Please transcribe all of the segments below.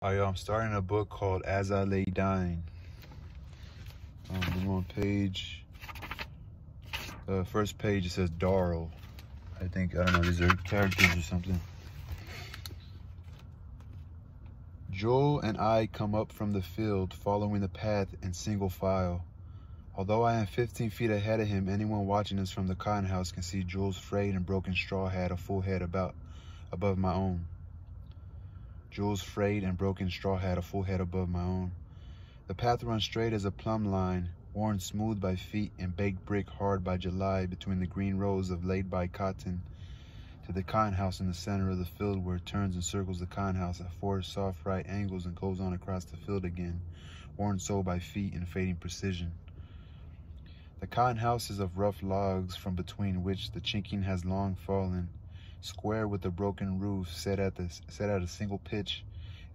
I'm starting a book called As I Lay Dying. I'm on page, first page, it says Darl. I don't know, these are characters or something. Joel and I come up from the field, following the path in single file. Although I am 15 feet ahead of him, anyone watching us from the cotton house can see Joel's frayed and broken straw hat a full head above my own. Joel's frayed and broken straw hat a full head above my own. The path runs straight as a plumb line, worn smooth by feet and baked brick hard by July, between the green rows of laid-by cotton, to the cotton house in the center of the field, where it turns and circles the cotton house at 4 soft right angles and goes on across the field again, worn so by feet and fading precision. The cotton house is of rough logs, from between which the chinking has long fallen, square with a broken roof set at a single pitch,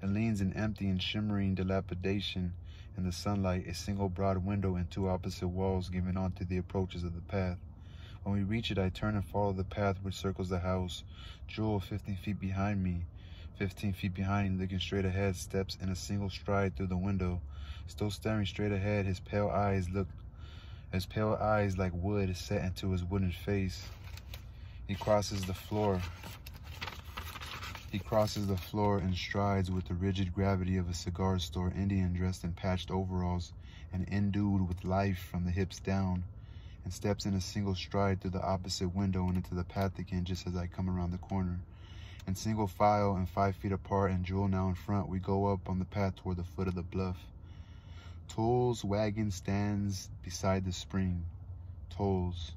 and leans in empty and shimmering dilapidation in the sunlight, a single broad window and 2 opposite walls giving onto the approaches of the path. When we reach it, I turn and follow the path which circles the house. Joel, 15 feet behind me, 15 feet behind him, looking straight ahead, steps in a single stride through the window. Still staring straight ahead, his pale eyes like wood set into his wooden face. He crosses the floor and strides with the rigid gravity of a cigar store Indian dressed in patched overalls and endued with life from the hips down, and steps in a single stride through the opposite window and into the path again just as I come around the corner. In single file and 5 feet apart, and Joel now in front, we go up on the path toward the foot of the bluff. Toll's wagon stands beside the spring. Toll's,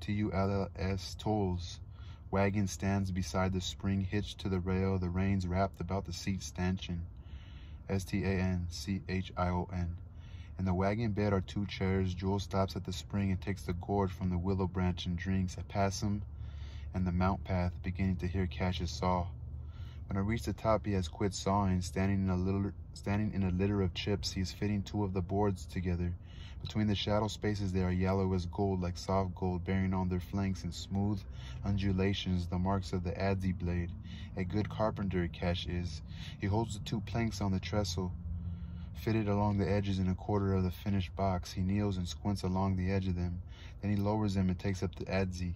T-U-L-L-S, Toll's wagon stands beside the spring, hitched to the rail, the reins wrapped about the seat stanchion. S-T-A-N-C-H-I-O-N. In the wagon bed are 2 chairs. Joel stops at the spring and takes the gourd from the willow branch and drinks. I pass him and the mount path, beginning to hear Cash's saw. When I reach the top, he has quit sawing. Standing in a litter of chips, he is fitting 2 of the boards together. Between the shadow spaces, they are yellow as gold, like soft gold, bearing on their flanks in smooth undulations the marks of the adze blade. A good carpenter, Cash is. He holds the 2 planks on the trestle, fitted along the edges in a quarter of the finished box. He kneels and squints along the edge of them. Then he lowers them and takes up the adze.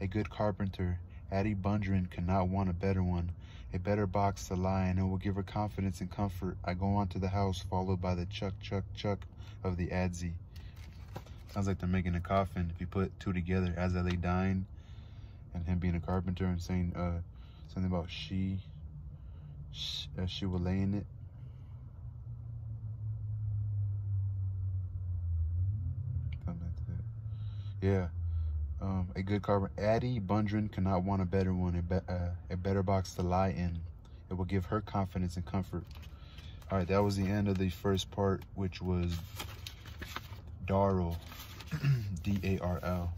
A good carpenter, Addie Bundren, could not want a better one. A better box to lie in, and will give her confidence and comfort. I go on to the house, followed by the chuck, chuck, chuck of the adze. Sounds like they're making a coffin. If you put 2 together, As I Lay Dying, and him being a carpenter and saying something about she will lay in it. Something like that. Yeah. A good carpenter. Addie Bundren cannot want a better one, a better box to lie in. It will give her confidence and comfort. All right, that was the end of the first part, which was Darl, D-A-R-L.